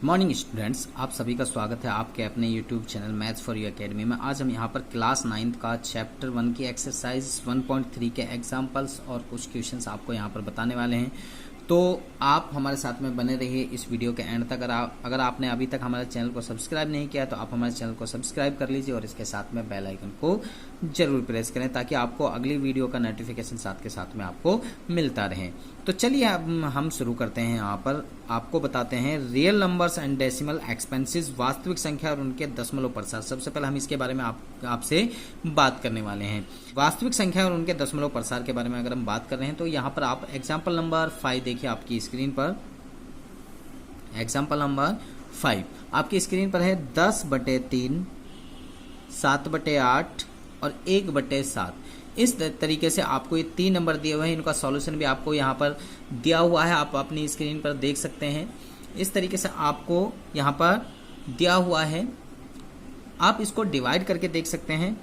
Morning students, आप सभी का स्वागत है आपके अपने YouTube channel maths for you academy में। आज हम यहाँ पर क्लास 9th का चैप्टर 1 की एक्सरसाइज 1.3 के एग्जाम्पल्स और कुछ क्वेश्चंस आपको यहाँ पर बताने वाले हैं। तो आप हमारे साथ में बने रहिए इस वीडियो के एंड तक। अगर आपने अभी तक हमारे चैनल को सब्सक्राइब नहीं किया तो आप हमारे चैनल को सब्सक्राइब कर लीजिए और इसके साथ में बेल आइकन को जरूर प्रेस करें ताकि आपको अगली वीडियो का नोटिफिकेशन साथ के साथ में आपको मिलता रहे। तो चलिए हम शुरू करते हैं। यहाँ पर आपको बताते हैं real numbers and decimal expenses, वास्तविक संख्या और उनके दशमलव प्रसार। सबसे पहले हम इसके बारे में आपसे बात करने वाले हैं। वास्तविक संख्या और उनके दशमलव प्रसार के बारे में अगर हम बात कर रहे हैं तो यहाँ पर आप एग्जाम्पल नंबर 5 देखिए आपकी स्क्रीन पर। एग्जाम्पल नंबर 5 आपकी स्क्रीन पर है 10/3, 7/8 और 1/7। इस तरीके से आपको ये 3 नंबर दिए हुए हैं। इनका सॉल्यूशन भी आपको यहाँ पर दिया हुआ है, आप अपनी स्क्रीन पर देख सकते हैं। इस तरीके से आपको यहाँ पर दिया हुआ है। आप इसको डिवाइड करके देख सकते हैं।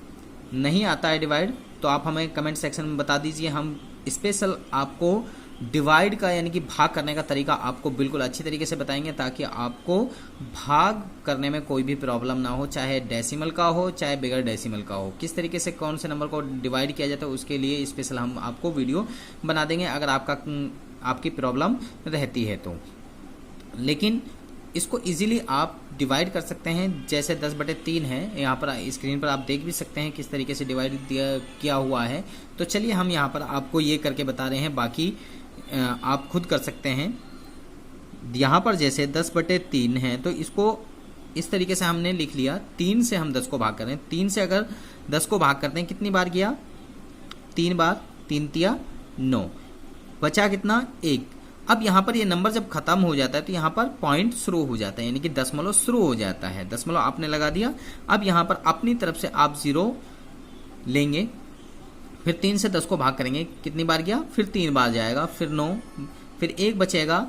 नहीं आता है डिवाइड तो आप हमें कमेंट सेक्शन में बता दीजिए। हम स्पेशल आपको डिवाइड का यानी कि भाग करने का तरीका आपको बिल्कुल अच्छी तरीके से बताएंगे ताकि आपको भाग करने में कोई भी प्रॉब्लम ना हो, चाहे डेसिमल का हो चाहे बगैर डेसिमल का हो। किस तरीके से कौन से नंबर को डिवाइड किया जाता है उसके लिए स्पेशल हम आपको वीडियो बना देंगे अगर आपकी प्रॉब्लम रहती है तो। लेकिन इसको इजीली आप डिवाइड कर सकते हैं। जैसे 10/3 है, यहाँ पर स्क्रीन पर आप देख भी सकते हैं किस तरीके से डिवाइड किया हुआ है। तो चलिए हम यहाँ पर आपको ये करके बता रहे हैं, बाकी आप खुद कर सकते हैं। यहाँ पर जैसे 10/3 है तो इसको इस तरीके से हमने लिख लिया। 3 से हम 10 को भाग कर रहे हैं। 3 से अगर 10 को भाग करते हैं कितनी बार गया? 3 बार। 3 तिया 9, बचा कितना? 1। अब यहाँ पर ये नंबर जब खत्म हो जाता है तो यहाँ पर पॉइंट शुरू हो जाता है यानी कि दशमलव शुरू हो जाता है। दशमलव आपने लगा दिया। अब यहाँ पर अपनी तरफ से आप 0 लेंगे, फिर 3 से 10 को भाग करेंगे। कितनी बार गया? फिर 3 बार जाएगा, फिर 9, फिर 1 बचेगा,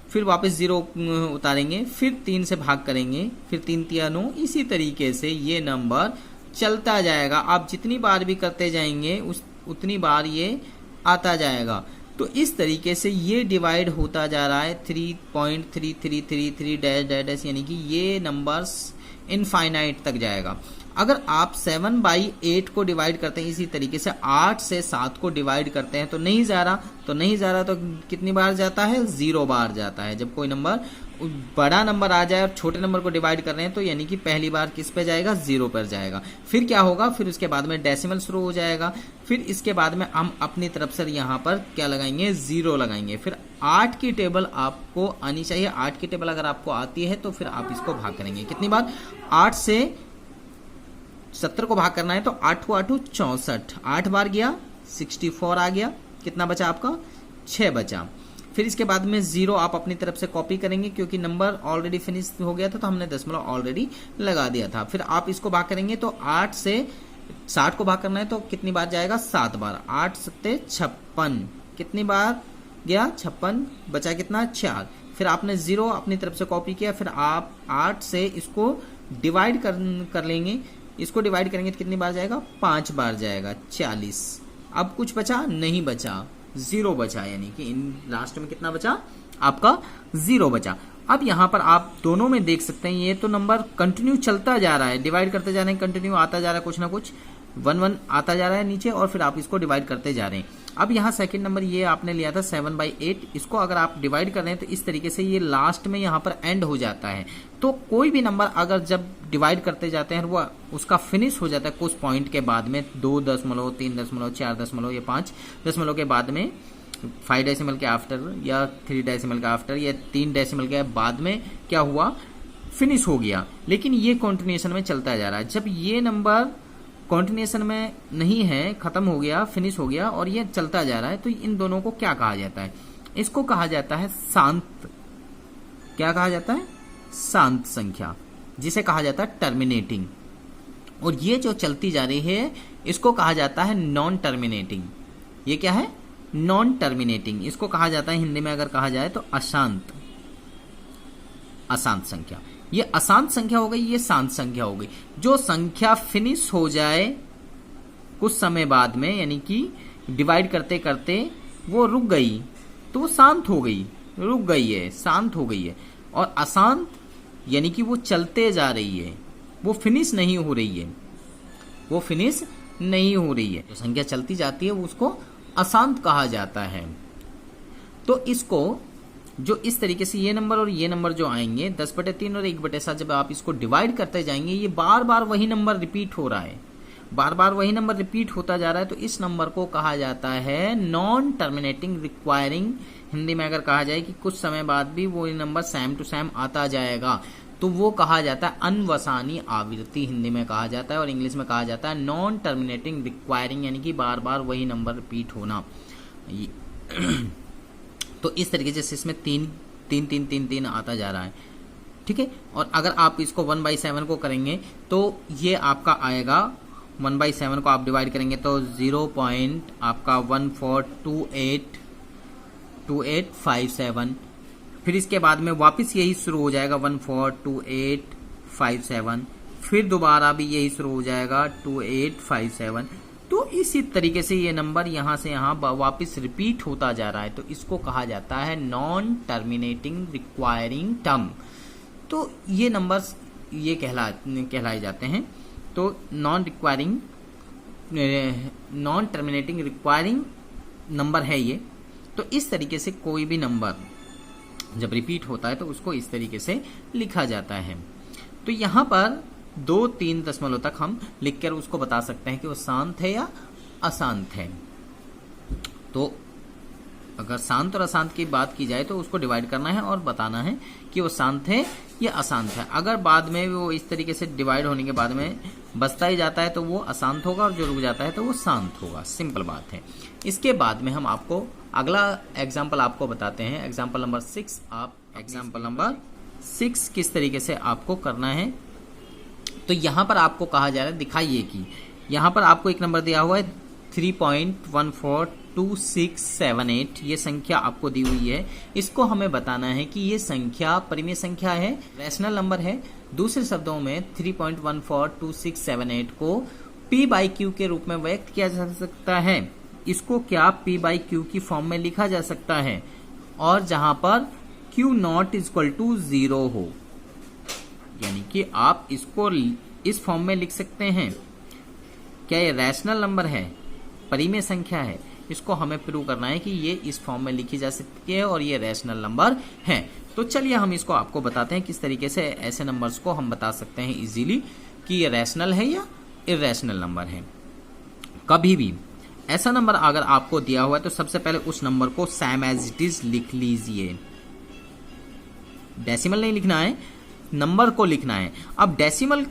फिर वापस 0 उतारेंगे, फिर 3 से भाग करेंगे, फिर 3 तिया 9। इसी तरीके से ये नंबर चलता जाएगा। आप जितनी बार भी करते जाएंगे उतनी बार ये आता जाएगा। तो इस तरीके से ये डिवाइड होता जा रहा है 3.3333 डैश डैश डैश, यानी कि ये नंबर्स इनफाइनाइट तक जाएगा। अगर आप 7/8 को डिवाइड करते हैं इसी तरीके से 8 से 7 को डिवाइड करते हैं तो नहीं जा रहा तो कितनी बार जाता है? 0 बार जाता है। जब कोई नंबर बड़ा नंबर आ जाए और छोटे नंबर को डिवाइड कर रहे हैं तो यानी कि पहली बार किस पे जाएगा? 0 पर जाएगा। फिर क्या होगा? फिर उसके बाद में डेसिमल शुरू हो जाएगा। फिर इसके बाद में हम अपनी तरफ से यहाँ पर क्या लगाएंगे? 0 लगाएंगे। फिर 8 की टेबल आपको आनी चाहिए। 8 की टेबल अगर आपको आती है तो फिर आप इसको भाग करेंगे। कितनी बार? 8 से 70 को भाग करना है तो 8 8 64, 8 बार गया, 64 आ गया। कितना बचा आपका? 6 बचा। फिर इसके बाद में 0 आप अपनी तरफ से कॉपी करेंगे क्योंकि नंबर ऑलरेडी फिनिश हो गया था तो हमने दशमलव ऑलरेडी लगा दिया था। फिर आप इसको भाग करेंगे तो 8 से 60 को भाग करना है तो कितनी बार जाएगा? 7 बार। 8 7 56, कितनी बार गया? 56, बचा कितना? 4। फिर आपने 0 अपनी तरफ से कॉपी किया। फिर आप 8 से इसको डिवाइड कर लेंगे। इसको डिवाइड करेंगे तो कितनी बार जाएगा? 5 बार जाएगा, 40। अब कुछ बचा? नहीं बचा, 0 बचा, यानी कि इन लास्ट में कितना बचा? आपका 0 बचा। अब यहाँ पर आप दोनों में देख सकते हैं ये तो नंबर कंटिन्यू चलता जा रहा है, डिवाइड करते जा रहे हैं, कंटिन्यू आता जा रहा है, कुछ ना कुछ 1 आता जा रहा है नीचे और फिर आप इसको डिवाइड करते जा रहे हैं। अब यहाँ सेकंड नंबर ये आपने लिया था 7/8, इसको अगर आप डिवाइड कर रहे हैं तो इस तरीके से ये लास्ट में यहाँ पर एंड हो जाता है। तो कोई भी नंबर अगर जब डिवाइड करते जाते हैं वो उसका फिनिश हो जाता है कुछ पॉइंट के बाद में, 2 दशमलव, 3 दशमलव, 4 दशमलव या 5 दशमलव के बाद में, 5 डेसिमल के आफ्टर या 3 डेसिमल के आफ्टर या 3 डेसिमल के बाद में क्या हुआ? फिनिश हो गया। लेकिन ये कॉन्टिन्यूएशन में चलता जा रहा है। जब ये नंबर कॉन्टिन्यूएशन में नहीं है, खत्म हो गया, फिनिश हो गया और ये चलता जा रहा है तो इन दोनों को क्या कहा जाता है? इसको कहा जाता है शांत। क्या कहा जाता है? शांत संख्या, जिसे कहा जाता है टर्मिनेटिंग। और ये जो चलती जा रही है इसको कहा जाता है नॉन टर्मिनेटिंग। ये क्या है? Non terminating. इसको कहा जाता है हिंदी में अगर कहा जाए तो अशांत, अशांत संख्या। ये अशांत संख्या हो गई, ये शांत संख्या हो गई। जो संख्या फिनिश हो जाए कुछ समय बाद में, यानी कि डिवाइड करते करते वो रुक गई तो वो शांत हो गई, रुक गई है, शांत हो गई है। और अशांत यानी कि वो चलते जा रही है, वो फिनिश नहीं हो रही है, वो फिनिश नहीं हो रही है। जो संख्या चलती जाती है वो उसको अशांत कहा जाता है। तो इसको जो इस तरीके से ये नंबर और ये नंबर जो आएंगे 10/3 और 1/7, जब आप इसको डिवाइड करते जाएंगे, ये बार बार वही नंबर रिपीट हो रहा है, बार बार वही नंबर रिपीट होता जा रहा है, तो इस नंबर को कहा जाता है नॉन टर्मिनेटिंग रिक्वायरिंग। हिंदी में अगर कहा जाए कि कुछ समय बाद भी वो नंबर सेम टू सेम आता जाएगा, तो वो कहा जाता है अनवसानी आवृत्ति, हिंदी में कहा जाता है, और इंग्लिश में कहा जाता है नॉन टर्मिनेटिंग रिक्वायरिंग, यानी कि बार बार वही नंबर रिपीट होना। तो इस तरीके से इसमें 3 आता जा रहा है, ठीक है। और अगर आप इसको 1/7 को करेंगे तो ये आपका आएगा, 1/7 को आप डिवाइड करेंगे तो 0.142857। फिर इसके बाद में वापस यही शुरू हो जाएगा 142857, फिर दोबारा भी यही शुरू हो जाएगा 2857। तो इसी तरीके से ये नंबर यहां से यहां वापस रिपीट होता जा रहा है, तो इसको कहा जाता है नॉन टर्मिनेटिंग रिक्वायरिंग टर्म। तो ये नंबर्स ये कहलाए जाते हैं। तो नॉन टर्मिनेटिंग रिक्वायरिंग नंबर है ये। तो इस तरीके से कोई भी नंबर जब रिपीट होता है तो उसको इस तरीके से लिखा जाता है। तो यहाँ पर 2-3 दशमलव तक हम लिखकर उसको बता सकते हैं कि वो शांत है या अशांत है। तो अगर शांत और अशांत की बात की जाए तो उसको डिवाइड करना है और बताना है कि वो शांत है या अशांत है। अगर बाद में वो इस तरीके से डिवाइड होने के बाद में बचता ही जाता है तो वो अशांत होगा, और जो रुक जाता है तो वो शांत होगा। सिंपल बात है। इसके बाद में हम आपको अगला एग्जाम्पल आपको बताते हैं, एग्जाम्पल नंबर 6। आप एग्जाम्पल नंबर 6 किस तरीके से आपको करना है। तो यहाँ पर आपको कहा जा रहा है, दिखाइए कि यहाँ पर आपको एक नंबर दिया हुआ है 3.142678, ये संख्या आपको दी हुई है। इसको हमें बताना है कि ये संख्या परिमेय संख्या है, रैशनल नंबर है। दूसरे शब्दों में 3.142678 को p/q के रूप में व्यक्त किया जा सकता है। इसको क्या p/q की फॉर्म में लिखा जा सकता है, और जहां पर q0 = 0 हो, यानी कि आप इसको इस फॉर्म में लिख सकते हैं। क्या ये रैशनल नंबर है, परिमेय संख्या है? इसको हमें प्रूव करना है कि ये इस फॉर्म में लिखी जा सकती है और ये रैशनल नंबर है। तो चलिए हम इसको आपको बताते हैं किस तरीके से ऐसे नंबर्स को हम बता सकते हैं इजीली कि ये रैशनल है या इरेशनल नंबर है। कभी भी ऐसा नंबर अगर आपको दिया हुआ है तो सबसे पहले उस नंबर को सेम एज इट इज लिख लीजिए। डेसिमल नहीं लिखना है, नंबर को लिखना है। अब डेसिमल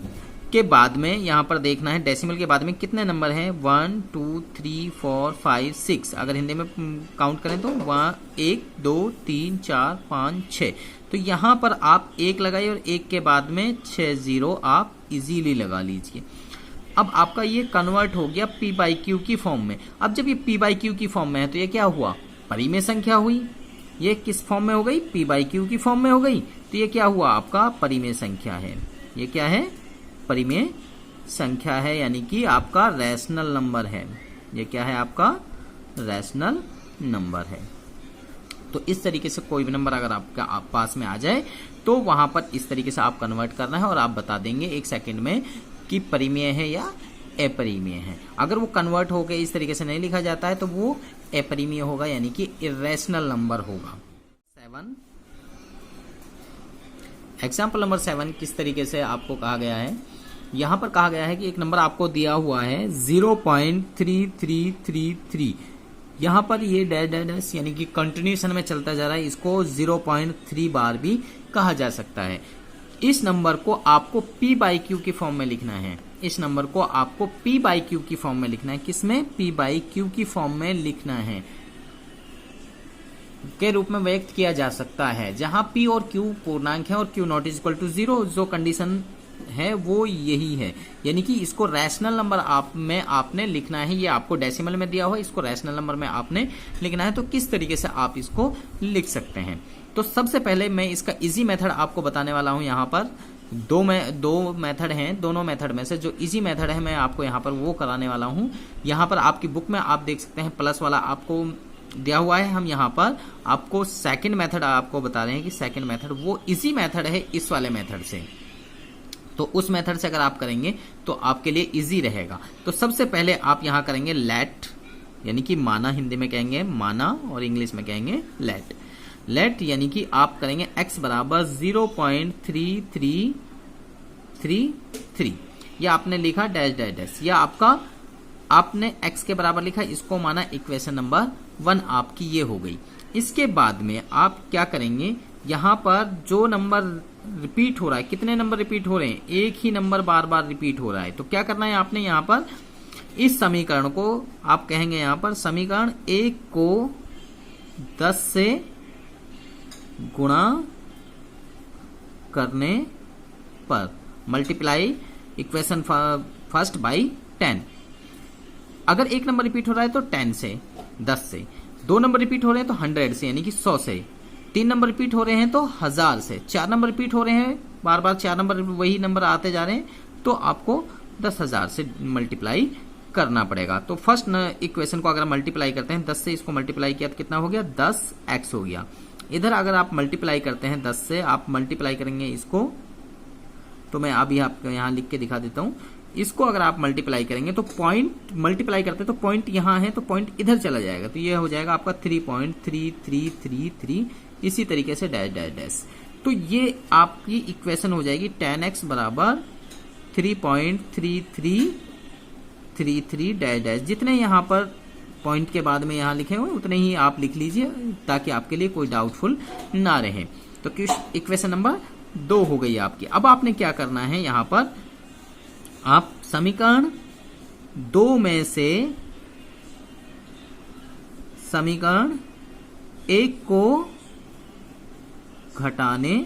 के बाद में यहां पर देखना है, डेसिमल के बाद में कितने नंबर हैं, 1 2 3 4 5 6। अगर हिंदी में काउंट करें तो 1 2 3 4 5 6। तो यहां पर आप 1 लगाइए और 1 के बाद में 6 0 आप इजीली लगा लीजिए। अब आपका ये कन्वर्ट हो गया p/q की फॉर्म में। अब जब ये p/q की फॉर्म में है तो ये क्या हुआ, परिमेय संख्या हुई। ये किस फॉर्म में हो गई, p/q की फॉर्म में हो गई। तो ये क्या हुआ, आपका परिमेय संख्या है। ये क्या है, परिमेय संख्या है, यानी कि आपका रैशनल नंबर है। ये क्या है, आपका रैशनल नंबर है। तो इस तरीके से कोई भी नंबर अगर आपका पास में आ जाए तो वहां पर इस तरीके से आप कन्वर्ट करना है और आप बता देंगे 1 सेकंड में कि परिमेय है या अपरिमेय है। अगर वो कन्वर्ट होकर इस तरीके से नहीं लिखा जाता है तो वो अपरिमेय होगा, यानी कि इरेशनल नंबर होगा। 7 एग्जाम्पल नंबर 7 किस तरीके से आपको कहा गया है, यहां पर कहा गया है कि एक नंबर आपको दिया हुआ है 0.3333। यहां पर ये डैश यानी कि कंटिन्यूशन में चलता जा रहा है, इसको 0.3 बार भी कहा जा सकता है। इस नंबर को आपको p/q की फॉर्म में लिखना है। इस नंबर को आपको p/q की फॉर्म में लिखना है। किसमें, p/q की फॉर्म में लिखना है, के रूप में व्यक्त किया जा सकता है, जहां p और q पूर्णांक है और q0 = 0। जो कंडीशन है वो यही है, यानी कि इसको रैशनल नंबर आपने लिखना है। ये आपको डेसिमल में दिया हुआ है, इसको रैशनल नंबर में आपने लिखना है। तो किस तरीके से आप इसको लिख सकते हैं, तो सबसे पहले मैं इसका इजी मेथड आपको बताने वाला हूं। यहाँ पर दो मेथड हैं, दोनों मेथड में से जो इजी मेथड है मैं आपको यहाँ पर वो कराने वाला हूँ। यहाँ पर आपकी बुक में आप देख सकते हैं प्लस वाला आपको दिया हुआ है। हम यहाँ पर आपको सेकंड मेथड आपको बता रहे हैं कि सेकंड मेथड वो इजी मेथड है इस वाले मेथड से, तो उस मेथड से अगर आप करेंगे तो आपके लिए इजी रहेगा। तो सबसे पहले आप यहाँ करेंगे लेट, यानी कि माना, हिंदी में कहेंगे माना और इंग्लिश में कहेंगे लेट। लेट यानी कि आप करेंगे x बराबर 0.3333, या आपने लिखा डैश डैश डैश, या आपका आपने x के बराबर लिखा, इसको माना इक्वेशन नंबर 1 आपकी ये हो गई। इसके बाद में आप क्या करेंगे, यहाँ पर जो नंबर रिपीट हो रहा है, कितने नंबर रिपीट हो रहे हैं, एक ही नंबर बार बार रिपीट हो रहा है, तो क्या करना है आपने यहाँ पर इस समीकरण को आप कहेंगे यहाँ पर समीकरण 1 को 10 से गुणा करने पर मल्टीप्लाई इक्वेशन फर्स्ट बाई 10। अगर एक नंबर रिपीट हो रहा है तो 10 से, 10 से, 2 नंबर रिपीट हो रहे हैं तो 100 से यानी कि 100 से, 3 नंबर रिपीट हो रहे हैं तो 1000 से, 4 नंबर रिपीट हो रहे हैं बार बार 4 नंबर वही नंबर आते जा रहे हैं तो आपको 10,000 से मल्टीप्लाई करना पड़ेगा। तो फर्स्ट इक्वेशन को अगर मल्टीप्लाई करते हैं 10 से, इसको मल्टीप्लाई किया तो कितना हो गया, 10x हो गया। इधर अगर आप मल्टीप्लाई करते हैं 10 से, आप मल्टीप्लाई करेंगे इसको, तो मैं अभी आपको यहाँ लिख के दिखा देता हूँ। इसको अगर आप मल्टीप्लाई करेंगे तो पॉइंट मल्टीप्लाई करते हैं तो पॉइंट यहाँ है तो पॉइंट इधर चला जाएगा, तो ये हो जाएगा आपका 3.3333, इसी तरीके से डैश डैश डैश। तो ये आपकी इक्वेशन हो जाएगी 10x बराबर 3.3333 डैश डैश। जितने यहाँ पर पॉइंट के बाद में यहाँ लिखे हुए उतने ही आप लिख लीजिए ताकि आपके लिए कोई डाउटफुल ना रहे। तो इक्वेशन नंबर 2 हो गई आपकी। अब आपने क्या करना है, यहाँ पर आप समीकरण 2 में से समीकरण 1 को घटाने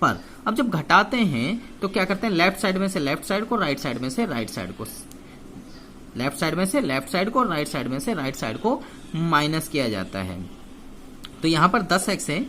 पर, अब जब घटाते हैं तो क्या करते हैं, लेफ्ट साइड में से लेफ्ट साइड को, राइट साइड में से राइट साइड को, लेफ्ट साइड में से लेफ्ट साइड को, राइट साइड में से राइट साइड को माइनस किया जाता है। तो यहां पर 10x है,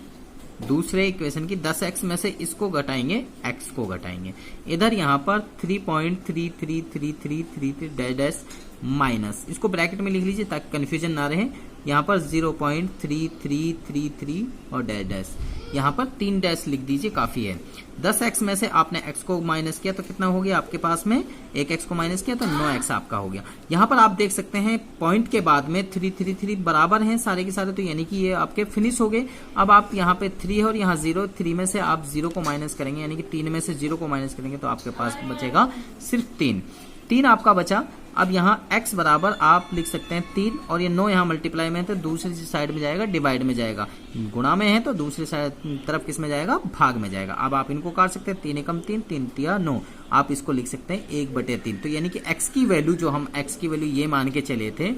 दूसरे इक्वेशन की 10x में से इसको घटाएंगे, x को घटाएंगे। इधर यहां पर 3.333333 डैश डैश माइनस, इसको ब्रैकेट में लिख लीजिए ताकि कंफ्यूजन ना रहे। यहाँ पर 0.3333 और डैश डैश, यहाँ पर 3 डैश लिख दीजिए, काफी है। 10x में से आपने x को माइनस किया तो कितना हो गया आपके पास में, 1x को माइनस किया तो 9x आपका हो गया। यहाँ पर आप देख सकते हैं पॉइंट के बाद में 333 बराबर हैं सारे के सारे, तो यानी कि ये आपके फिनिश हो गए। अब आप यहाँ पे 3 है और यहाँ 0, 3 में से आप 0 को माइनस करेंगे, यानी कि 3 में से 0 को माइनस करेंगे तो आपके पास बचेगा सिर्फ 3 आपका बचा। अब यहाँ x बराबर आप लिख सकते हैं 3, और ये 9 यहाँ मल्टीप्लाई में है तो दूसरी साइड में जाएगा, डिवाइड में जाएगा, गुणा में है तो दूसरी साइड तरफ किस में जाएगा, भाग में जाएगा। अब आप इनको काट सकते हैं, 3 एकम 3, 3 तिया 9, आप इसको लिख सकते हैं 1/3। तो यानी कि x की वैल्यू, जो हम x की वैल्यू ये मान के चले थे,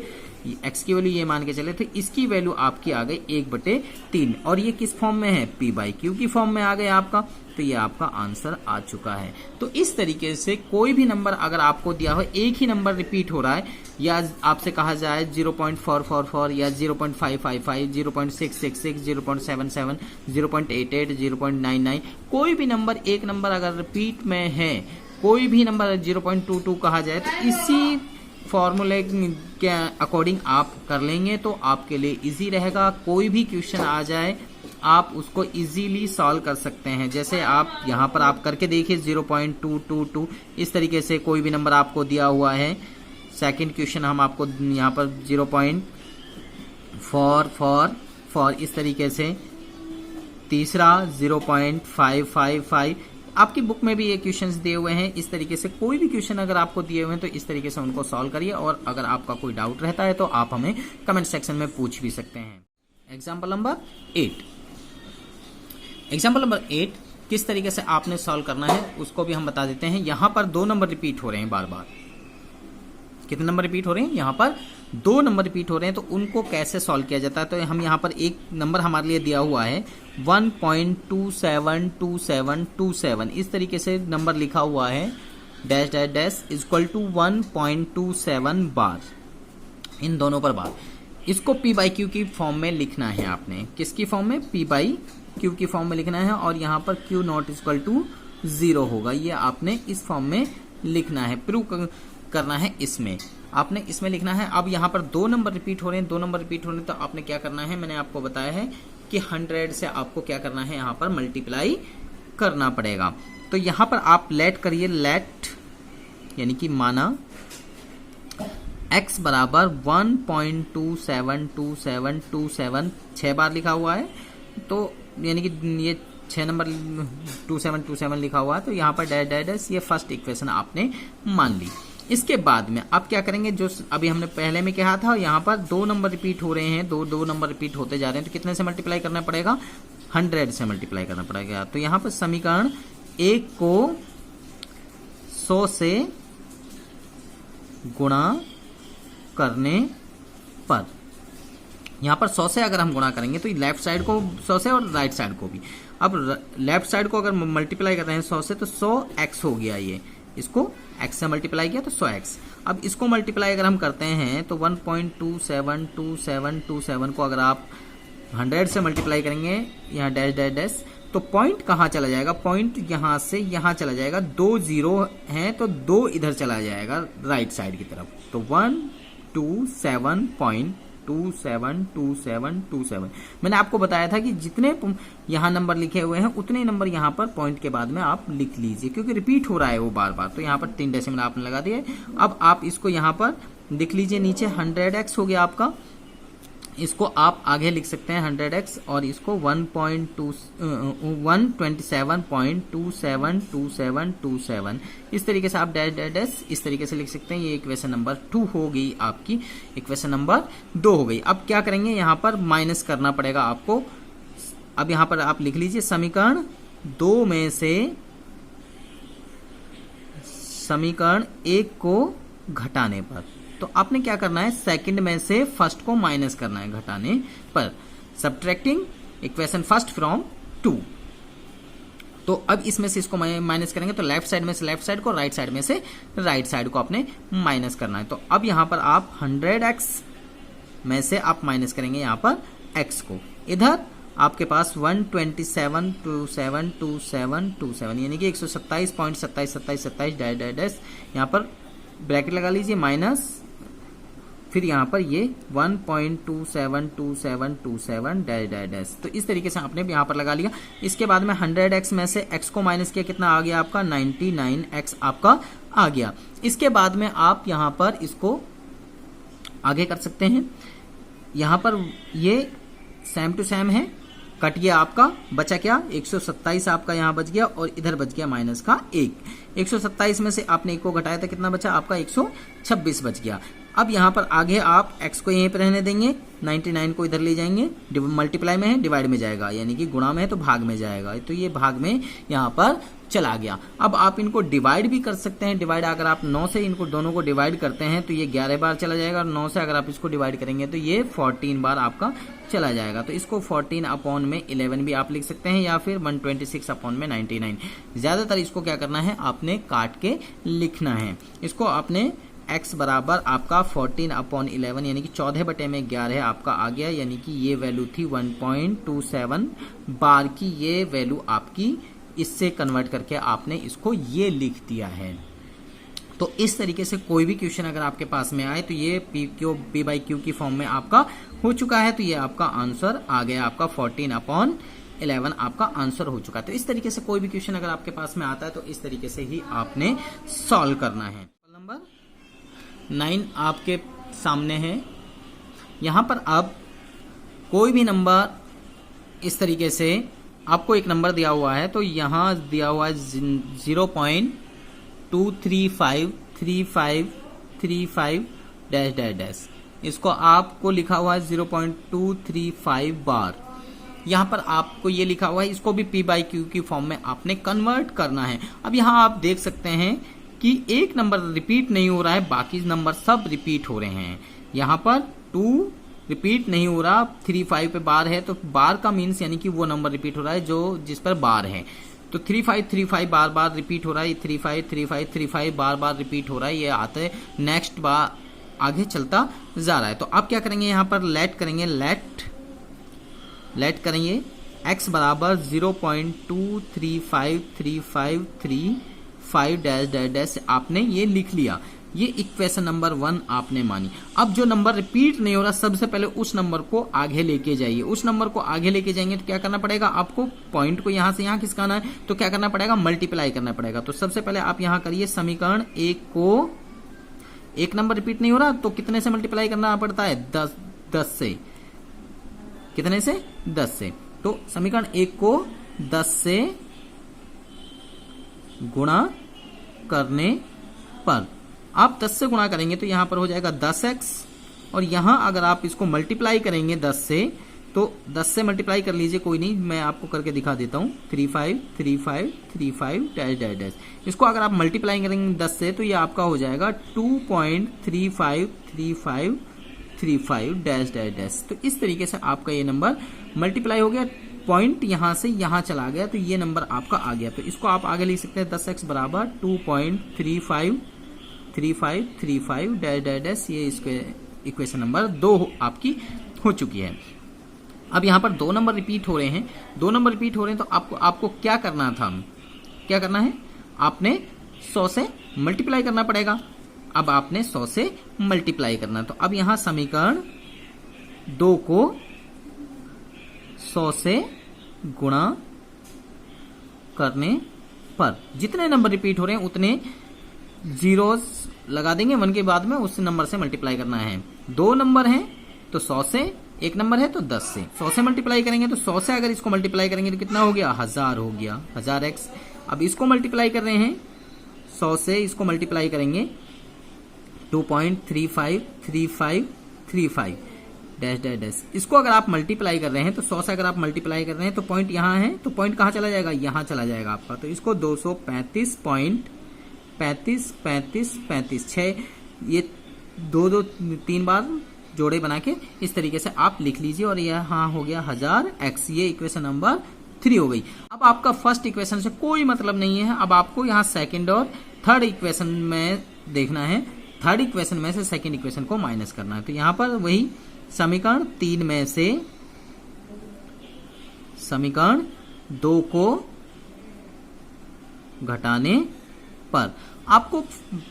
x की वैल्यू ये मान के चले थे, इसकी वैल्यू आपकी आ गई 1/3, और ये किस फॉर्म में है, p/q की फॉर्म में आ गया आपका। तो ये आपका आंसर आ चुका है। तो इस तरीके से कोई भी नंबर अगर आपको दिया हो, एक ही नंबर रिपीट हो रहा है, या आपसे कहा जाए 0.444 या 0.555, 0.666, 0.77, 0.88, 0.99, कोई भी नंबर, एक नंबर अगर रिपीट में है, कोई भी नंबर 0.22 कहा जाए, तो इसी फॉर्मूले के अकॉर्डिंग आप कर लेंगे तो आपके लिए इजी रहेगा। कोई भी क्वेश्चन आ जाए आप उसको इजीली सॉल्व कर सकते हैं। जैसे आप यहाँ पर आप करके देखिए 0.222, इस तरीके से कोई भी नंबर आपको दिया हुआ है। सेकंड क्वेश्चन हम आपको यहाँ पर 0.444 इस तरीके से, तीसरा 0.555, आपकी बुक में भी ये क्वेश्चंस दिए हुए हैं। इस तरीके से कोई भी क्वेश्चन अगर आपको दिए हुए हैं तो इस तरीके से उनको सॉल्व करिए, और अगर आपका कोई डाउट रहता है तो आप हमें कमेंट सेक्शन में पूछ भी सकते हैं। एग्जाम्पल नंबर 8, एग्जाम्पल नंबर 8 किस तरीके से आपने सॉल्व करना है उसको भी हम बता देते हैं। यहां पर 2 नंबर रिपीट हो रहे हैं बार बार। कितने नंबर रिपीट हो रहे हैं, यहाँ पर 2 नंबर रिपीट हो रहे हैं, तो उनको कैसे सॉल्व किया जाता है। तो हम यहाँ पर एक नंबर हमारे लिए दिया हुआ है 1.272727, इस तरीके से नंबर लिखा हुआ है, dash dash dash equal to 1.27 bar, इन दोनों पर बार। इसको p/q की फॉर्म में लिखना है आपने, किसकी फॉर्म में, p/q की फॉर्म में लिखना है, और यहाँ पर q नॉट इक्वल टू 0 होगा, ये आपने इस फॉर्म में लिखना है, प्रूव करना है इसमें। आपने इसमें लिखना है। अब यहाँ पर 2 नंबर रिपीट हो रहे हैं, 2 नंबर रिपीट हो रहे हैं, तो आपने क्या करना है, मैंने आपको बताया है कि 100 से आपको क्या करना है, यहाँ पर मल्टीप्लाई करना पड़ेगा। तो यहाँ पर आप लेट करिए, लेट यानी कि माना x बराबर 1.272727 6 बार लिखा हुआ है, तो यानी कि ये 6 नंबर 2727 लिखा हुआ है, तो यहाँ पर डैश डैश डैश, ये फर्स्ट इक्वेशन आपने मान ली। इसके बाद में आप क्या करेंगे, जो अभी हमने पहले में कहा था, यहाँ पर 2 नंबर रिपीट हो रहे हैं, दो नंबर रिपीट होते जा रहे हैं, तो कितने से मल्टीप्लाई करना पड़ेगा, 100 से मल्टीप्लाई करना पड़ेगा। तो यहाँ पर समीकरण 1 को 100 से गुणा करने पर, यहाँ पर 100 से अगर हम गुणा करेंगे तो लेफ्ट साइड को 100 से और राइट साइड को भी। अब लेफ्ट साइड को अगर मल्टीप्लाई करते हैं 100 से तो 100x हो गया, ये इसको x से मल्टीप्लाई किया तो 100x। अब इसको मल्टीप्लाई अगर हम करते हैं तो 1.272727 को अगर आप 100 से मल्टीप्लाई करेंगे, यहाँ डैश डैश डैश, तो पॉइंट कहाँ चला जाएगा, पॉइंट यहाँ से यहाँ चला जाएगा, 2 0 हैं तो 2 इधर चला जाएगा राइट साइड की तरफ, तो 127.272727। मैंने आपको बताया था कि जितने यहाँ नंबर लिखे हुए हैं उतने नंबर यहाँ पर पॉइंट के बाद में आप लिख लीजिए, क्योंकि रिपीट हो रहा है वो बार बार। तो यहाँ पर 3 डेसिमल आपने लगा दिए। अब आप इसको यहाँ पर लिख लीजिए, नीचे 100x हो गया आपका, इसको आप आगे लिख सकते हैं 100x, और इसको 127.272727 इस तरीके से आप डैश डैश डैश इस तरीके से लिख सकते हैं। ये इक्वेशन नंबर 2 हो गई आपकी, इक्वेशन नंबर 2 हो गई। अब क्या करेंगे, यहाँ पर माइनस करना पड़ेगा आपको। अब यहाँ पर आप लिख लीजिए समीकरण 2 में से समीकरण 1 को घटाने पर, तो आपने क्या करना है, सेकंड में से फर्स्ट को माइनस करना है घटाने पर, सब्ट्रैक्टिंग इक्वेशन फर्स्ट फ्रॉम 2। तो अब इसमें से इसको माइनस करेंगे तो लेफ्ट साइड में से लेफ्ट साइड को, राइट साइड में से राइट साइड को आपने माइनस करना है। तो अब यहाँ पर आप 100x में से आप माइनस करेंगे यहाँ पर x को, इधर आपके पास 127.272727 यानी कि 127.272727 डैश डैश डैश, यहाँ पर ब्रैकेट लगा लीजिए माइनस, फिर यहाँ पर ये 1.272727 डैश डैश डैश। तो इस तरीके से आपने यहाँ पर लगा लिया। इसके बाद में 100x में से x को माइनस किया, कितना आ गया आपका 99x आपका आ गया। इसके बाद में आप यहाँ पर इसको आगे कर सकते हैं। यहाँ पर ये सेम टू सेम है, कट गया आपका, बचा क्या 127 आपका यहाँ बच गया, और इधर बच गया माइनस का 1। 127 में से आपने 1 को घटाया था, कितना बचा आपका 126 बच गया। अब यहाँ पर आगे आप x को यहीं पर रहने देंगे, 99 को इधर ले जाएंगे, मल्टीप्लाई में है डिवाइड में जाएगा, यानी कि गुणा में है तो भाग में जाएगा, तो ये भाग में यहाँ पर चला गया। अब आप इनको डिवाइड भी कर सकते हैं, डिवाइड अगर आप 9 से इनको दोनों को डिवाइड करते हैं तो ये 11 बार चला जाएगा, और 9 से अगर आप इसको डिवाइड करेंगे तो ये 14 बार आपका चला जाएगा। तो इसको 14 अपॉन में 11 भी आप लिख सकते हैं, या फिर 126 अपॉन में 99। ज्यादातर इसको क्या करना है, आपने काट के लिखना है। इसको आपने x बराबर आपका 14 अपॉन 11 यानी कि 14/11 आपका आ गया, यानी कि ये वैल्यू थी 1.27 बार की, ये वैल्यू आपकी इससे कन्वर्ट करके आपने इसको ये लिख दिया है। तो इस तरीके से कोई भी क्वेश्चन अगर आपके पास में आए तो ये p बाई क्यू की फॉर्म में आपका हो चुका है, तो ये आपका आंसर आ गया, आपका 14 अपॉन 11 आपका आंसर हो चुका है। तो इस तरीके से कोई भी क्वेश्चन अगर आपके पास में आता है तो इस तरीके से ही आपने सॉल्व करना है। नंबर 9 आपके सामने है। यहाँ पर अब कोई भी नंबर इस तरीके से आपको एक नंबर दिया हुआ है, तो यहाँ दिया हुआ है 0.2353535 डैश डैश डैश, इसको आपको लिखा हुआ है 0.235 बार। यहाँ पर आपको ये लिखा हुआ है, इसको भी p बाई क्यू की फॉर्म में आपने कन्वर्ट करना है। अब यहाँ आप देख सकते हैं कि एक नंबर रिपीट नहीं हो रहा है, बाकी नंबर सब रिपीट हो रहे हैं। यहाँ पर 2 रिपीट नहीं हो रहा, 35 पे बार है, तो बार का मीन्स यानी कि वो नंबर रिपीट हो रहा है जो जिस पर बार है। तो 3535 बार बार रिपीट हो रहा है, 353535 बार बार रिपीट हो रहा है, ये आते नेक्स्ट बार आगे चलता जा रहा है। तो आप क्या करेंगे, यहाँ पर लेट करेंगे, लेट करेंगे x बराबर 0.235353 5 डैश डैश डैश आपने ये लिख लिया। ये इक्वेशन नंबर 1 आपने मानी। अब जो नंबर रिपीट नहीं हो रहा, सबसे पहले उस नंबर को आगे लेके जाइए। उस नंबर को आगे लेके जाएंगे तो क्या करना पड़ेगा आपको, पॉइंट को यहां से यहां खिसकाना है, तो क्या करना पड़ेगा, मल्टीप्लाई करना पड़ेगा। तो सबसे पहले आप यहां करिए समीकरण 1 को, एक नंबर रिपीट नहीं हो रहा तो कितने से मल्टीप्लाई करना पड़ता है, 10 से। कितने से, 10 से। तो समीकरण 1 को 10 से गुणा करने पर, आप 10 से गुणा करेंगे तो यहां पर हो जाएगा 10x, और यहां अगर आप इसको मल्टीप्लाई करेंगे 10 से, तो 10 से मल्टीप्लाई कर लीजिए, कोई नहीं, मैं आपको करके दिखा देता हूं। 353535 डैश डैश डैश, इसको अगर आप मल्टीप्लाई करेंगे 10 से तो ये आपका हो जाएगा 2.353535 डैश डैश डैश। तो इस तरीके से आपका ये नंबर मल्टीप्लाई हो गया, पॉइंट यहां से यहां चला गया, तो ये नंबर आपका आ गया। तो इसको आप आगे लिख सकते हैं 10x बराबर 2.353535 डैश डैश डैश। ये इसके इक्वेशन नंबर 2 आपकी हो चुकी है। अब यहां पर 2 नंबर रिपीट हो रहे हैं, 2 नंबर रिपीट हो रहे हैं, तो आपको क्या करना था, क्या करना है, आपने 100 से मल्टीप्लाई करना पड़ेगा। अब आपने 100 से मल्टीप्लाई करना, तो अब यहां समीकरण 2 को 100 से गुणा करने पर जितने नंबर रिपीट हो रहे हैं उतने जीरोस लगा देंगे 1 के बाद में, उस नंबर से मल्टीप्लाई करना है। 2 नंबर हैं तो 100 से, 1 नंबर है तो 10 से। 100 से मल्टीप्लाई करेंगे तो 100 से अगर इसको मल्टीप्लाई करेंगे तो कितना हो गया, 1000 हो गया, 1000x। अब इसको मल्टीप्लाई कर रहे हैं 100 से, इसको मल्टीप्लाई करेंगे 2.353535 डैश डैश डैश। इसको अगर आप मल्टीप्लाई कर रहे हैं तो 100 से अगर आप मल्टीप्लाई कर रहे हैं तो पॉइंट यहां है, तो पॉइंट कहां चला जाएगा, यहां चला जाएगा आपका। तो इसको 235.353535 6, ये 2-2-3 बार जोड़े बना के इस तरीके से आप लिख लीजिए, और यहां हो गया 1000x। ये इक्वेशन नंबर 3 हो गई। अब आपका फर्स्ट इक्वेशन से कोई मतलब नहीं है, अब आपको यहां सेकंड और थर्ड इक्वेशन में देखना है। थर्ड इक्वेशन में से सेकंड इक्वेशन को माइनस करना है, तो यहां पर वही समीकरण 3 में से समीकरण 2 को घटाने पर आपको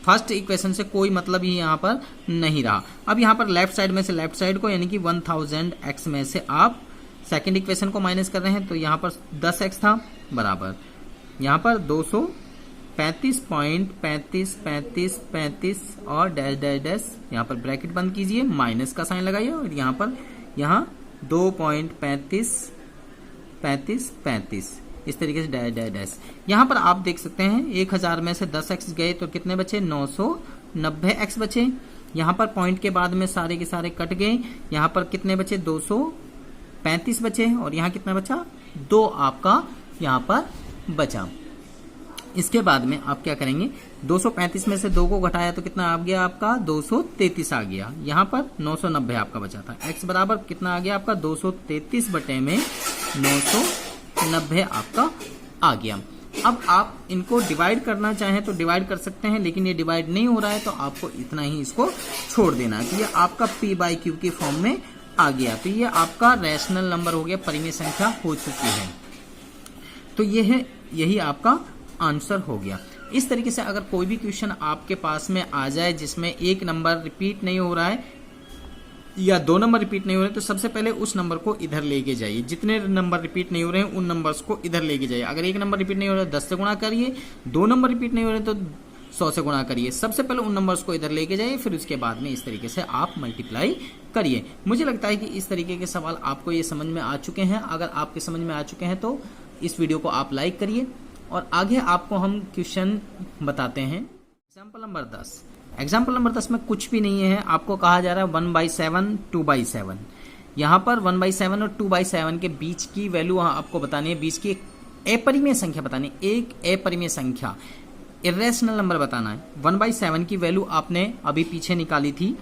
फर्स्ट इक्वेशन से कोई मतलब ही यहां पर नहीं रहा। अब यहां पर लेफ्ट साइड में से लेफ्ट साइड को यानी कि 1000x में से आप सेकंड इक्वेशन को माइनस कर रहे हैं, तो यहां पर 10x था बराबर यहां पर 235.3535 और डैश डैश डैश, यहां पर ब्रैकेट बंद कीजिए, माइनस का साइन लगाइए, और यहां पर 2.3535 इस तरीके से डैश डैश डैश। यहां पर आप देख सकते हैं 1000 में से 10x गए तो कितने बचे, 990x बचे। यहां पर पॉइंट के बाद में सारे के सारे कट गए, यहां पर कितने बचे, 235 बचे, और यहां कितना बचा, 2 आपका यहां पर बचा। इसके बाद में आप क्या करेंगे, 235 में से 2 को घटाया तो कितना आ गया आपका, 233 आ गया। यहां पर 990 आपका बचा था। x बराबर कितना आ गया आपका, 233 बटे में 990 आपका आ गया। अब आप इनको डिवाइड करना चाहें तो डिवाइड कर सकते हैं, लेकिन ये डिवाइड नहीं हो रहा है तो आपको इतना ही इसको छोड़ देना है। तो ये आपका p/q के फॉर्म में आ गया, तो ये आपका रैशनल नंबर हो गया, परिमेय संख्या हो चुकी है। तो ये है, यही आपका आंसर हो गया। इस तरीके से अगर कोई भी क्वेश्चन आपके पास में आ जाए जिसमें एक नंबर रिपीट नहीं हो रहा है या 2 नंबर रिपीट नहीं हो रहे, तो सबसे पहले उस नंबर को इधर लेके जाइए। जितने नंबर रिपीट नहीं हो रहे हैं उन नंबर्स को इधर लेके जाइए। अगर एक नंबर रिपीट नहीं हो रहा है 10 से गुणा करिए, 2 नंबर रिपीट नहीं हो रहे तो 100 से गुणा करिए। सबसे पहले उन नंबर्स को इधर लेके जाइए, फिर उसके बाद में इस तरीके से आप मल्टीप्लाई करिए। मुझे लगता है कि इस तरीके के सवाल आपको ये समझ में आ चुके हैं। अगर आपके समझ में आ चुके हैं तो इस वीडियो को आप लाइक करिए, और आगे आपको हम क्वेश्चन बताते हैं। Example number 10। एग्जाम्पल नंबर 10 में कुछ भी नहीं है, आपको कहा जा रहा है 1/7 2/7। यहाँ पर 1/7 और 2/7 के बीच की वैल्यू आपको बतानी है, बीच की एक अपरिमेय संख्या बतानी है, एक अपरिमेय संख्या, इरेशनल नंबर बताना है। 1/7 की वैल्यू आपने अभी पीछे निकाली थी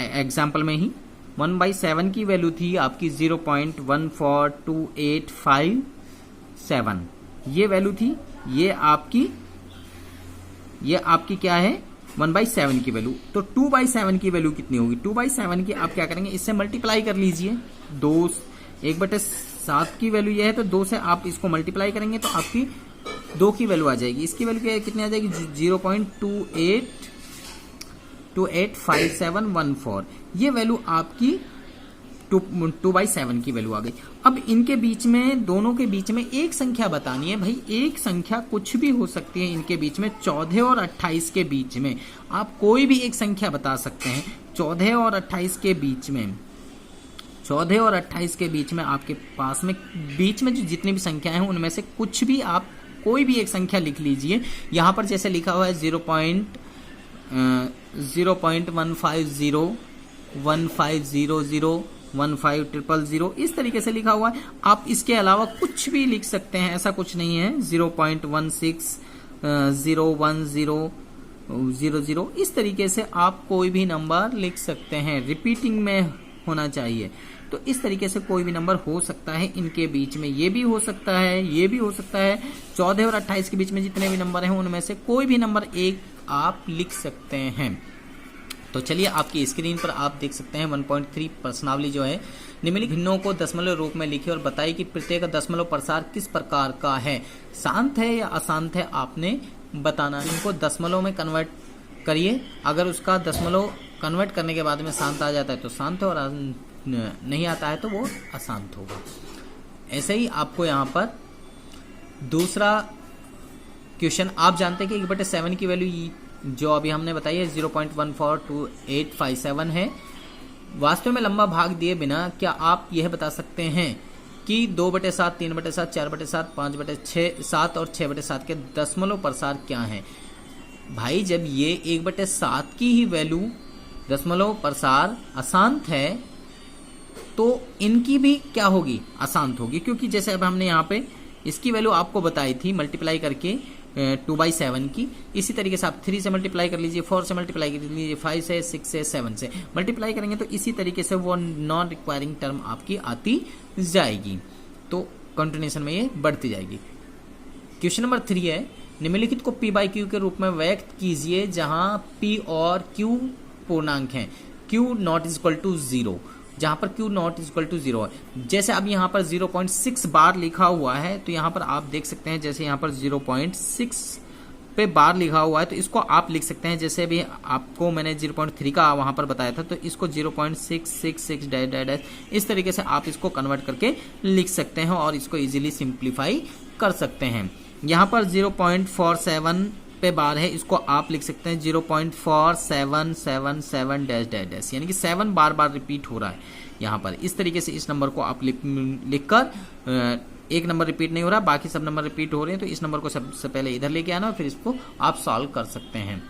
एग्जाम्पल में ही। 1/7 की वैल्यू थी आपकी 0.14285 ये वैल्यू थी। ये आपकी क्या है, 1/7 की वैल्यू। तो 2/7 की वैल्यू कितनी होगी, 2/7 की आप क्या करेंगे, इससे मल्टीप्लाई कर लीजिए। 1/7 की वैल्यू ये है तो 2 से आप इसको मल्टीप्लाई करेंगे तो आपकी 2 की वैल्यू आ जाएगी। इसकी वैल्यू कितनी आ जाएगी 0.285714। ये वैल्यू आपकी 2/7 की वैल्यू आ गई। अब इनके बीच में, दोनों के बीच में एक संख्या बतानी है भाई। एक संख्या कुछ भी हो सकती है इनके बीच में, 14 और 28 के बीच में आप कोई भी एक संख्या बता सकते हैं। 14 और 28 के बीच में, 14 और 28 के बीच में आपके पास में बीच में जो जितनी भी संख्याएं हैं उनमें से कुछ भी आप कोई भी एक संख्या लिख लीजिए। यहां पर जैसे लिखा हुआ है 0.150 1500 15000, इस तरीके से लिखा हुआ है। आप इसके अलावा कुछ भी लिख सकते हैं, ऐसा कुछ नहीं है। 0.16010000, इस तरीके से आप कोई भी नंबर लिख सकते हैं। रिपीटिंग में होना चाहिए, तो इस तरीके से कोई भी नंबर हो सकता है इनके बीच में। ये भी हो सकता है, ये भी हो सकता है। 14 और 28 के बीच में जितने भी नंबर हैं उनमें से कोई भी नंबर एक आप लिख सकते हैं। तो चलिए आपकी स्क्रीन पर आप देख सकते हैं 1.3 प्रश्नावली जो है, निम्नलिखित भिन्नों को दशमलव रूप में लिखिए और बताइए कि प्रत्येक दशमलव प्रसार किस प्रकार का है। शांत है या अशांत है आपने बताना है। इनको दशमलव में कन्वर्ट करिए। अगर उसका दशमलव कन्वर्ट करने के बाद में शांत आ जाता है तो शांत है, और नहीं आता है तो वो अशांत होगा। ऐसे ही आपको यहाँ पर दूसरा क्वेश्चन, आप जानते हैं कि 1/7 की वैल्यू जो अभी हमने बताई है 0.142857 है। वास्तव में लंबा भाग दिए बिना क्या आप यह बता सकते हैं कि 2/7, 3/7, 4/7, 5/6, 7 और 6/7 के दशमलव प्रसार क्या हैं? भाई जब ये 1/7 की ही वैल्यू दशमलव प्रसार अशांत है तो इनकी भी क्या होगी, अशांत होगी। क्योंकि जैसे अब हमने यहाँ पे इसकी वैल्यू आपको बताई थी मल्टीप्लाई करके 2/7 की, इसी तरीके से आप 3 से मल्टीप्लाई कर लीजिए, 4 से मल्टीप्लाई कर लीजिए, 5 से, 6 से, 7 से मल्टीप्लाई करेंगे तो इसी तरीके से वो नॉन रिक्वायरिंग टर्म आपकी आती जाएगी। तो कंटिन्यूएशन में ये बढ़ती जाएगी। क्वेश्चन नंबर 3 है, निम्नलिखित को p/q के रूप में व्यक्त कीजिए जहां p और q पूर्णांक हैं। q नॉट इक्वल टू 0, जहां पर q नॉट इक्वल टू 0 है। जैसे अब यहाँ पर 0.6 बार लिखा हुआ है तो यहाँ पर आप देख सकते हैं, जैसे यहाँ पर 0.6 पे बार लिखा हुआ है तो इसको आप लिख सकते हैं। जैसे अभी आपको मैंने 0.3 का वहां पर बताया था तो इसको 0.666 इस तरीके से आप इसको कन्वर्ट करके लिख सकते हैं और इसको इजीली सिंप्लीफाई कर सकते हैं। यहाँ पर 0.47 पे बार है, इसको आप लिख सकते हैं 0.4777 यानी कि 7 बार बार रिपीट हो रहा है यहाँ पर। इस तरीके से इस नंबर को आप लिखकर, एक नंबर रिपीट नहीं हो रहा, बाकी सब नंबर रिपीट हो रहे हैं, तो इस नंबर को सबसे पहले इधर लेके आना और फिर इसको आप सॉल्व कर सकते हैं।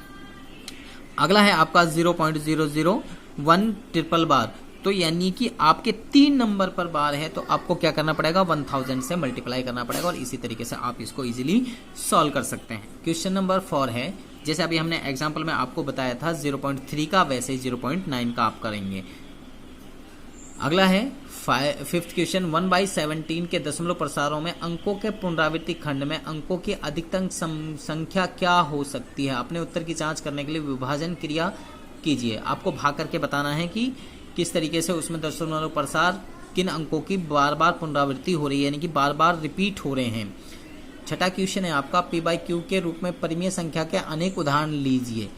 अगला है आपका 0.001 ट्रिपल बार, तो यानी कि आपके 3 नंबर पर बार है तो आपको क्या करना पड़ेगा, 1000 से मल्टीप्लाई करना पड़ेगा और इसी तरीके से आप इसको इजीली सॉल्व कर सकते हैं। क्वेश्चन नंबर 4 है, जैसे अभी हमने एग्जांपल में आपको बताया था 0.3 का, वैसे ही 0.9 का आप करेंगे। अगला है 5th क्वेश्चन, 1/17 के दशमलव प्रसारों में अंकों के पुनरावृत्ति खंड में अंकों की अधिकतम संख्या क्या हो सकती है। अपने उत्तर की जांच करने के लिए विभाजन क्रिया कीजिए। आपको भाग करके बताना है कि किस तरीके से उसमें दशमलव प्रसार किन अंकों की बार बार पुनरावृत्ति हो रही है, यानी कि बार बार रिपीट हो रहे हैं। छठा क्वेश्चन है आपका, p/q के रूप में परिमेय संख्या के अनेक उदाहरण लीजिए।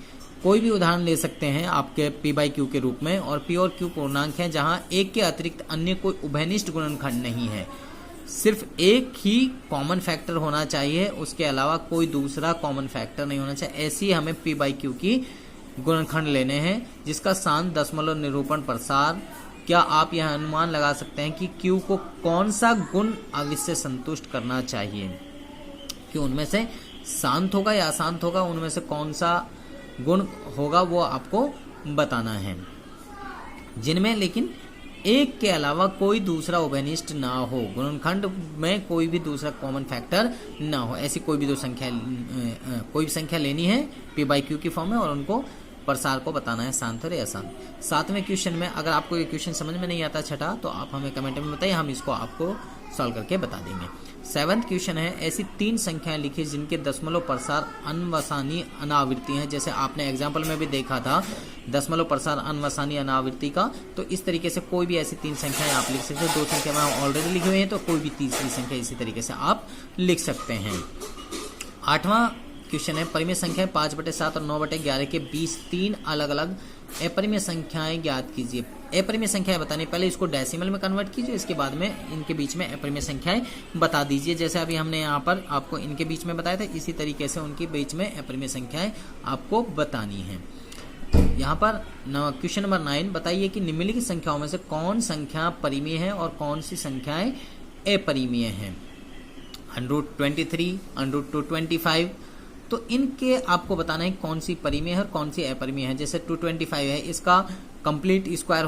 कोई भी उदाहरण ले सकते हैं आपके p/q के रूप में, और p और q पूर्णांक हैं जहां एक के अतिरिक्त अन्य कोई उभयनिष्ठ गुणनखंड नहीं है। सिर्फ एक ही कॉमन फैक्टर होना चाहिए, उसके अलावा कोई दूसरा कॉमन फैक्टर नहीं होना चाहिए। ऐसी हमें p/q की गुणनखंड लेने हैं जिसका शांत दशमलव निरूपण प्रसार। क्या आप यह अनुमान लगा सकते हैं कि q को कौन सा गुण अवश्य संतुष्ट करना चाहिए, कि उनमें से शांत होगा या अशांत होगा, उनमें से कौन सा गुण होगा वो आपको बताना है, जिनमें लेकिन एक के अलावा कोई दूसरा उभयनिष्ठ ना हो, गुणनखंड में कोई भी दूसरा कॉमन फैक्टर ना हो। ऐसी कोई भी कोई भी संख्या लेनी है p/q की फॉर्म में और उनको प्रसार को बताना है, शांत और अशांत। 7वें क्वेश्चन में अगर आपको ये क्वेश्चन समझ में नहीं आता छठा, तो आप हमें कमेंट में बताइए, हम इसको आपको सॉल्व करके बता देंगे। 7th क्वेश्चन है, ऐसी 3 संख्याएं लिखिए जिनके दशमलव प्रसार अनवसानी अनावृत्ति हैं। जैसे आपने एग्जाम्पल में भी देखा था दशमलव प्रसार अनवसानी अनावृत्ति का, तो इस तरीके से कोई भी ऐसी 3 संख्याएं आप लिख सकते हैं। 2 संख्या में ऑलरेडी लिखी हुई हैं, तो कोई भी तीसरी संख्या इसी तरीके से आप लिख सकते हैं। 8वां क्वेश्चन है परिमेय संख्याएं 5/7 और 9/11 के बीच 3 अलग अलग अपरिमेय संख्याएं ज्ञात कीजिए। अपरिमेय संख्याएं बताने पहले इसको डेसिमल में कन्वर्ट कीजिए, इसके बाद में इनके बीच में अपरिमेय संख्याएं बता दीजिए। जैसे अभी हमने यहाँ पर आपको इनके बीच में बताया था, इसी तरीके से उनके बीच में अपरिमेय संख्याएं आपको बतानी है। यहाँ पर क्वेश्चन नंबर 9 बताइए कि निम्नलिखित संख्याओं में से कौन संख्या परिमेय है और कौन सी संख्याएं अपरिमेय हैं। √23, √225, तो इनके आपको बताना है कौन सी परिमेय है और कौन सी अपरिमेय है। जैसे 225 है, इसका कंप्लीट स्क्वायर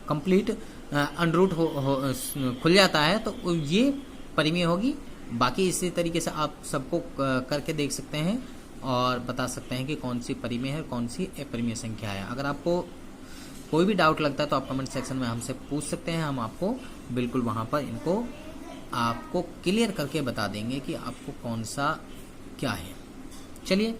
कंप्लीट अंडरूट खुल जाता है, तो ये परिमेय होगी। बाकी इसी तरीके से आप सबको करके देख सकते हैं और बता सकते हैं कि कौन सी परिमेय है, कौन सी अपरिमेय संख्या है। अगर आपको कोई भी डाउट लगता है तो आप कमेंट सेक्शन में हमसे पूछ सकते हैं, हम आपको बिल्कुल वहां पर इनको आपको क्लियर करके बता देंगे कि आपको कौन सा क्या है। चलिए,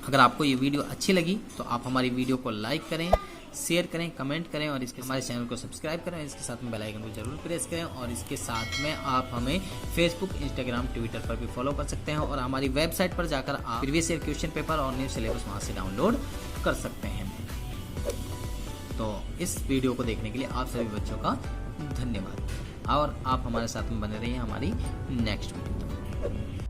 अगर आपको ये वीडियो अच्छी लगी तो आप हमारी वीडियो को लाइक करें, शेयर करें, कमेंट करें और इसके हमारे चैनल को सब्सक्राइब करें। इसके साथ में बेल आइकन को जरूर प्रेस करें और इसके साथ में आप हमें फेसबुक, इंस्टाग्राम, ट्विटर पर भी फॉलो कर सकते हैं और हमारी वेबसाइट पर जाकर आप प्रीवियस ईयर क्वेश्चन पेपर और न्यू सिलेबस वहां से डाउनलोड कर सकते हैं। तो इस वीडियो को देखने के लिए आप सभी बच्चों का धन्यवाद और आप हमारे साथ में बने रहिए हमारी नेक्स्ट वीडियो।